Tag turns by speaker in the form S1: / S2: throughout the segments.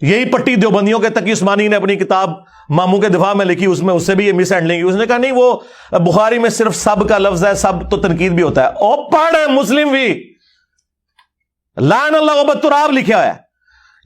S1: یہی پٹی دیوبندیوں کے تقی عثمانی نے اپنی کتاب ماموں کے دفاع میں لکھی، اس میں اس سے بھی یہ مس ہینڈلنگ کی. اس نے کہا نہیں، وہ بخاری میں صرف سب کا لفظ ہے، سب تو تنقید بھی ہوتا ہے. او پڑھ مسلم بھی لعن اللہ ابو تراب لکھا ہے.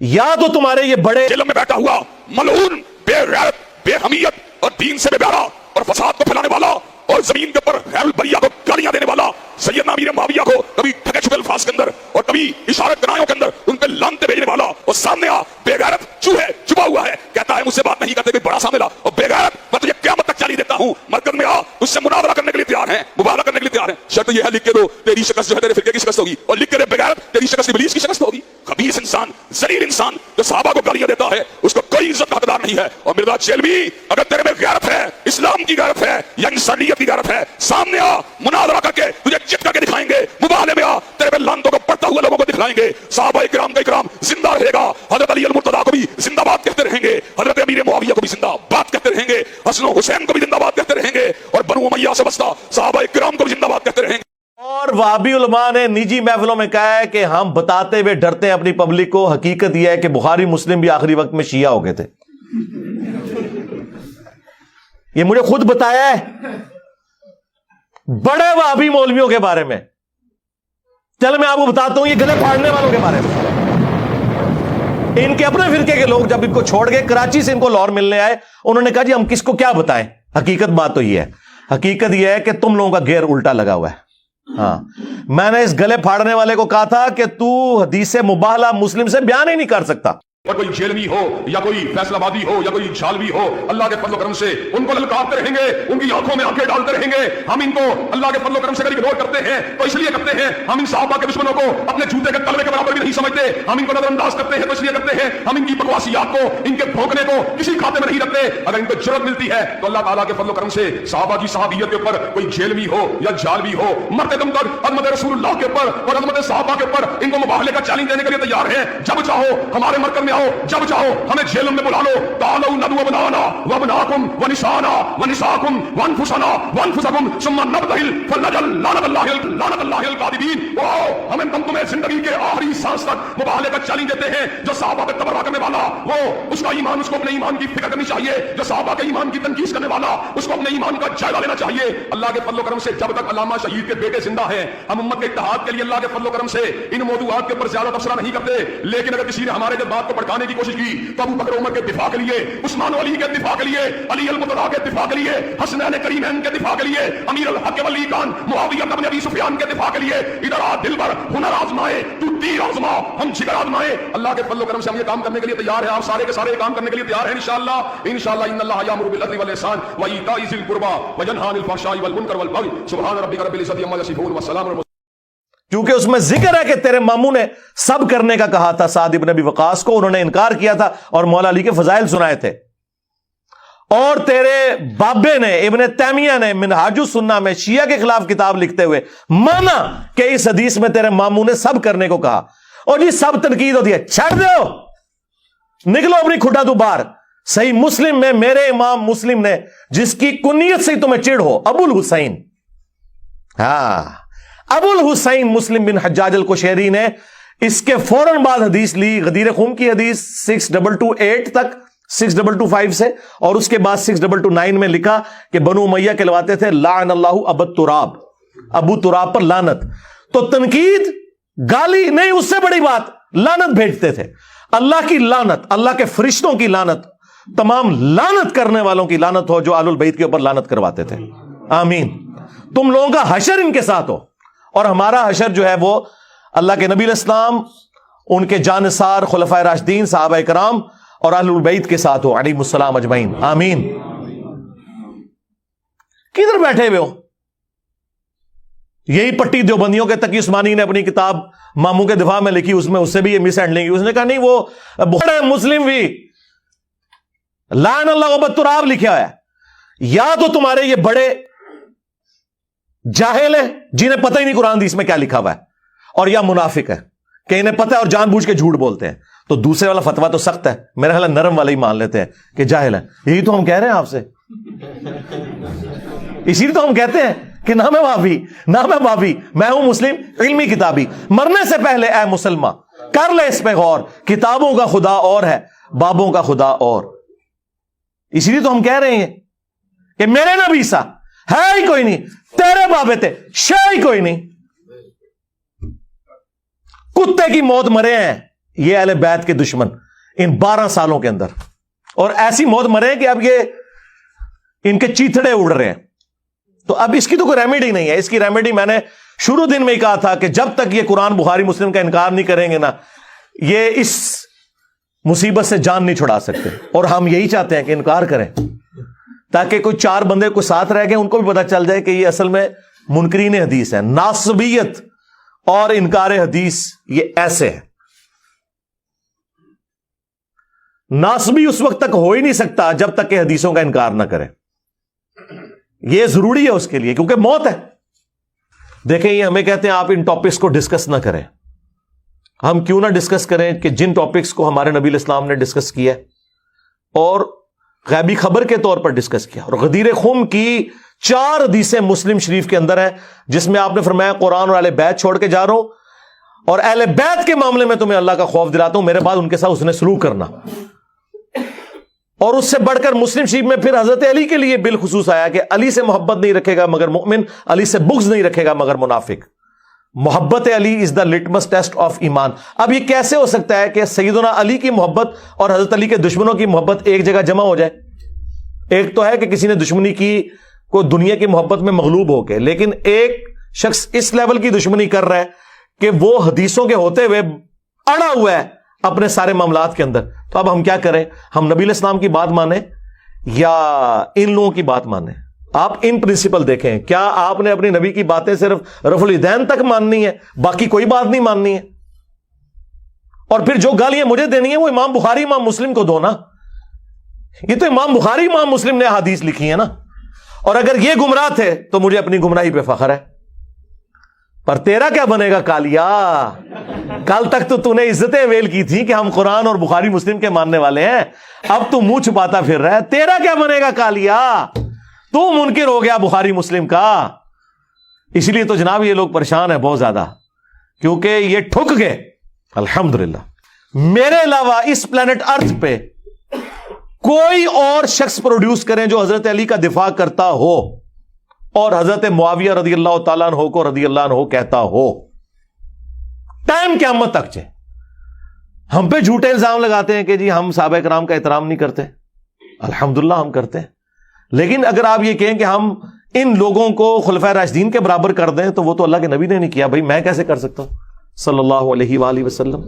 S1: یا تو تمہارے یہ بڑے
S2: جیل میں بیٹھا ہوا ملعون، بے غیرت، بے حمیت اور دین سے بے بہرا اور فساد کو پھیلانے والا اور زمین کے اوپر غیر البریہ کو گالیاں دینے والا سیدنا امیر معاویہ کو کبھی ٹھگے چھپے الفاظ کے اندر اور کبھی اشارت کنایوں کے اندر ان پہ لعنتیں بھیجنے والا، اور سامنے آ بے غیرت چوہے چھپا ہوا ہے، کہتا ہے مجھ سے بات نہیں کرتے، کوئی بڑا سامنے لا، اور بے غیرت میں تجھے قیامت تک چالی دیتا ہوں، مرکز میں آ، اس سے مناظرہ کرنے کے لیے تیار ہیں، مباہلہ کرنے کے لیے تیار ہیں. شرط یہ ہے لکھ کے دو تیری شکست جو ہے تیرے فرقے کی شکست ہوگی، اور لکھ کے دے بے غیرت تیری شکست ابلیس کی شکست ہوگی. خبیث انسان، ذلیل انسان جو صحابہ کو گالیاں دیتا ہے اس کو کوئی عزت کا حقدار نہیں ہے. اور مرزا چیلوی اگر تیرے میں غیرت ہے، اسلام کی غیرت ہے یا انسانیت کی غیرت ہے، سامنے آ، مناظرہ کر کے تجھے چٹکا کے دکھائیں گے، مباہلے میں آ، تیرے پہ لعنتوں کو پڑھتا ہوا لوگوں کو دکھلائیں گے. صحابہ کرام کا اکرام زندہ رہے گا، حضرت علی المرتضیٰ کو بھی زندہ باد کہتے رہیں گے، حضرت امیر معاویہ کو بھی زندہ باد کہتے رہیں گے، حسن و حسین کو بھی زندہ باد کہتے رہیں گے، اور بنو امیہ سے وسطی صحابہ کرام کو بھی زندہ باد کہتے رہیں گے.
S1: اور وہابی علماء نے نجی محفلوں میں کہا ہے کہ ہم بتاتے ہوئے ڈرتے ہیں اپنی پبلک کو، حقیقت یہ ہے کہ بخاری مسلم بھی آخری وقت میں شیعہ ہو گئے تھے. یہ مجھے خود بتایا ہے بڑے وہابی مولویوں کے بارے میں. چل میں آپ کو بتاتا ہوں یہ گلے پھاڑنے والوں کے بارے میں. ان کے اپنے فرقے کے لوگ جب ان کو چھوڑ گئے، کراچی سے ان کو لاہور ملنے آئے، انہوں نے کہا جی ہم کس کو کیا بتائیں. حقیقت بات تو یہ ہے، حقیقت یہ ہے کہ تم لوگوں کا گیئر الٹا لگا ہوا ہے. ہاں، میں نے اس گلے پھاڑنے والے کو کہا تھا کہ تو حدیث مباہلہ مسلم سے بیان ہی نہیں کر سکتا.
S2: اور کوئی جیلمی ہو یا کوئی فیصلہ بادی ہو یا کوئی جھالوی ہو، اللہ کے فضل و کرم سے ان کو للکارتے رہیں گے، ان کی آنکھوں میں آنکھیں ڈالتے رہیں گے. ہم ان کو اللہ کے فضل و کرم سے اگر اگنور کرتے ہیں تو اس لیے کرتے ہیں ہم ان صحابہ کے دشمنوں کو اپنے جوتے کے تلوے کے برابر بھی نہیں سمجھتے. ہم ان کو نظر انداز کرتے ہیں تو اس لیے کرتے ہیں ہم ان کی بکواسیات کو، ان کے بھونکنے کو کسی کھاتے میں نہیں رکھتے. اگر ان کو جرأت ملتی ہے تو اللہ تعالیٰ کے فضل و کرم سے صحابہ کی صحابیت کے اوپر کوئی جیلمی ہو یا جھالوی ہو، مرتے دم تک عظمت رسول اللہ کے اوپر اور عظمت صحابہ کے اوپر ان کو مباہلے کا چیلنج دینے کے لیے تیار ہیں. جب چاہو ہمارے مرکز میں آؤ، جب چاہو ہمیں جیلوں میں بلا لو. تعالوا ندعو ابناءنا وابناءکم ونساءنا ونساءکم وانفسنا وانفسکم ثم نبتہل فلنجعل لعنت اللہ الکاذبین. ہم تمہیں زندگی کے آخری سانس تک مباہلے کا چیلنج دیتے ہیں. جو صحابہ پہ تبرہ کرنے والا، وہ اس کا ایمان، اس کو اپنے ایمان کی فکر کرنی چاہیے. جو صحابہ کے ایمان کی تنقید کرنے والا، اس کو اپنے ایمان کا جائزہ لینا چاہیے. اللہ کے فضل و کرم سے جب تک علامہ شہید کے بیٹے زندہ ہیں، ہم امت کے اتحاد کے لیے اللہ کے فضل و کرم سے ان موضوعات کے اوپر زیادہ تبصرہ نہیں کرتے. لیکن اگر کسی نے ہمارے بات کو بھڑکانے کی کوشش کی تو ابو بکر عمر کے دفاع کے لیے، عثمان و علی کے دفاع کے لیے، علی المرتضیٰ کے دفاع کے لیے، حسنین کریمین کے دفاع کے لیے، امیر الحق ولی خان معاویہ بن ابی سفیان کے دفاع کے لیے، ادھر آ دل بھر ہنر آزمائے، تو تیر آزما، ہم جگر آزمائے. اللہ کے فضل و کرم سے ہم یہ کام کرنے کے لیے تیار ہیں. آپ سارے کے سارے یہ کام کرنے کے لیے تیار ہیں انشاءاللہ. انشاءاللہ ان اللہ یامر بالعدل والاحسان وایتاء ذی القربى وینہی عن الفحشاء والمنکر والبغی. سبحان ربک رب العزۃ عما یصفون والسلام.
S1: کیونکہ اس میں ذکر ہے کہ تیرے ماموں نے سب کرنے کا کہا تھا سعد ابن ابی وقاص کو، انہوں نے انکار کیا تھا اور مولا علی کے فضائل سنائے تھے. اور تیرے بابے نے ابن تیمیہ نے منہاج السنہ میں شیعہ کے خلاف کتاب لکھتے ہوئے مانا کہ اس حدیث میں تیرے ماموں نے سب کرنے کو کہا. اور جی سب تنقید ہوتی ہے، چھڑ دو، نکلو اپنی کھڈا تو باہر. صحیح مسلم میں میرے امام مسلم نے، جس کی کنیت سے تمہیں چڑ ہو، ابو الحسین، ہاں ابو الحسین مسلم بن حجاج القشیری نے اس کے فوراً بعد حدیث لی، غدیر خم کی حدیث 6228 تک 6225 سے، اور اس کے بعد 6229 میں لکھا کہ بنو امیہ کہلواتے تھے لعن اللہ ابو تراب، ابو تراب پر لعنت. تو تنقید، گالی نہیں، اس سے بڑی بات لعنت بھیجتے تھے. اللہ کی لعنت، اللہ کے فرشتوں کی لعنت، تمام لعنت کرنے والوں کی لعنت ہو جو آل البیت کے اوپر لعنت کرواتے تھے. آمین. تم لوگوں کا حشر ان کے ساتھ ہو، اور ہمارا حشر جو ہے وہ اللہ کے نبی علیہ السلام، ان کے جانثار خلفائے راشدین، صحابہ کرام اور اہل البیت کے ساتھ ہو علیہم السلام اجمعین. آمین. کدھر بیٹھے ہوئے ہو؟ یہی پٹی دیوبندیوں کے تقی عثمانی نے اپنی کتاب ماموں کے دفاع میں لکھی، اس میں اس سے بھی یہ مس ہینڈلنگ کی. اس نے کہا نہیں، وہ بڑے مسلم بھی لعن اللہ ابو تراب لکھا ہے. یا تو تمہارے یہ بڑے جاہل ہیں جنہیں پتہ ہی نہیں قرآن حدیث میں کیا لکھا ہوا ہے، اور یا منافق ہے کہ انہیں پتہ ہے اور جان بوجھ کے جھوٹ بولتے ہیں. تو دوسرے والا فتویٰ تو سخت ہے، میرا خیال نرم والا ہی مان لیتے ہیں کہ جاہل ہے. یہی تو ہم کہہ رہے ہیں آپ سے، اسی لیے تو ہم کہتے ہیں کہ نہ میں وہابی، میں ہوں مسلم علمی کتابی. مرنے سے پہلے اے مسلمان کر لے اس پہ غور، کتابوں کا خدا اور ہے، بابوں کا خدا اور. اسی لیے تو ہم کہہ رہے ہیں کہ میرے نبی سا ہے ہی کوئی نہیں, تیرے بابے تھے شے ہی کوئی نہیں. کتے کی موت مرے ہیں یہ اہل بیت کے دشمن ان 12 سالوں کے اندر, اور ایسی موت مرے ہیں کہ اب یہ ان کے چیتڑے اڑ رہے ہیں. تو اب اس کی تو کوئی ریمیڈی نہیں ہے. اس کی ریمیڈی میں نے شروع دن میں ہی کہا تھا کہ جب تک یہ قرآن بخاری مسلم کا انکار نہیں کریں گے نا, یہ اس مصیبت سے جان نہیں چھڑا سکتے. اور ہم یہی چاہتے ہیں کہ انکار کریں تاکہ کوئی 4 بندے کو ساتھ رہ گئے ان کو بھی پتا چل جائے کہ یہ اصل میں منکرین حدیث ہے. ناصبیت اور انکار حدیث یہ ایسے ہے. ناصبی اس وقت تک ہو ہی نہیں سکتا جب تک کہ حدیثوں کا انکار نہ کرے. یہ ضروری ہے اس کے لیے کیونکہ موت ہے. دیکھیں یہ ہمیں کہتے ہیں آپ ان ٹاپکس کو ڈسکس نہ کریں. ہم کیوں نہ ڈسکس کریں کہ جن ٹاپکس کو ہمارے نبی علیہ السلام نے ڈسکس کیا اور غیبی خبر کے طور پر ڈسکس کیا. اور غدیر خم کی 4 حدیثیں مسلم شریف کے اندر ہیں جس میں آپ نے فرمایا قرآن اور اہل بیت چھوڑ کے جا رہا ہوں, اور اہل بیت کے معاملے میں تمہیں اللہ کا خوف دلاتا ہوں, میرے بعد ان کے ساتھ اس نے سلوک کرنا. اور اس سے بڑھ کر مسلم شریف میں پھر حضرت علی کے لیے بالخصوص آیا کہ علی سے محبت نہیں رکھے گا مگر مومن, علی سے بغض نہیں رکھے گا مگر منافق. محبت علی از دا لٹمس ٹیسٹ آف ایمان. اب یہ کیسے ہو سکتا ہے کہ سیدنا علی کی محبت اور حضرت علی کے دشمنوں کی محبت ایک جگہ جمع ہو جائے؟ ایک تو ہے کہ کسی نے دشمنی کی کو دنیا کی محبت میں مغلوب ہو کے, لیکن ایک شخص اس لیول کی دشمنی کر رہا ہے کہ وہ حدیثوں کے ہوتے ہوئے اڑا ہوا ہے اپنے سارے معاملات کے اندر. تو اب ہم کیا کریں؟ ہم نبی علیہ السلام کی بات مانیں یا ان لوگوں کی بات مانیں؟ آپ ان پرنسپل دیکھیں, کیا آپ نے اپنی نبی کی باتیں صرف رفع الیدین تک ماننی ہے, باقی کوئی بات نہیں ماننی ہے؟ اور پھر جو گالیاں مجھے دینی ہے وہ امام بخاری امام مسلم کو دو نا. یہ تو امام بخاری امام مسلم نے حدیث لکھی ہے نا. اور اگر یہ گمراہ تھے تو مجھے اپنی گمراہی پہ فخر ہے. پر تیرا کیا بنے گا کالیا؟ کل تک تو نے عزتیں ویل کی تھی کہ ہم قرآن اور بخاری مسلم کے ماننے والے ہیں, اب تو منہ چھپاتا پھر رہا ہے. تیرا کیا بنے گا کالیا؟ تو منکر ہو گیا بخاری مسلم کا. اسی لیے تو جناب یہ لوگ پریشان ہیں بہت زیادہ, کیونکہ یہ ٹھک گئے. الحمدللہ میرے علاوہ اس پلانٹ ارتھ پہ کوئی اور شخص پروڈیوس کریں جو حضرت علی کا دفاع کرتا ہو اور حضرت معاویہ رضی اللہ تعالیٰ عنہ کو رضی اللہ عنہ کہتا ہو, ٹائم قیامت تک چاہے. ہم پہ جھوٹے الزام لگاتے ہیں کہ جی ہم صحابہ کرام کا احترام نہیں کرتے. الحمدللہ ہم کرتے ہیں, لیکن اگر آپ یہ کہیں کہ ہم ان لوگوں کو خلفائے راشدین کے برابر کر دیں تو وہ تو اللہ کے نبی نے نہیں کیا. بھائی میں کیسے کر سکتا ہوں صلی اللہ علیہ وآلہ وسلم.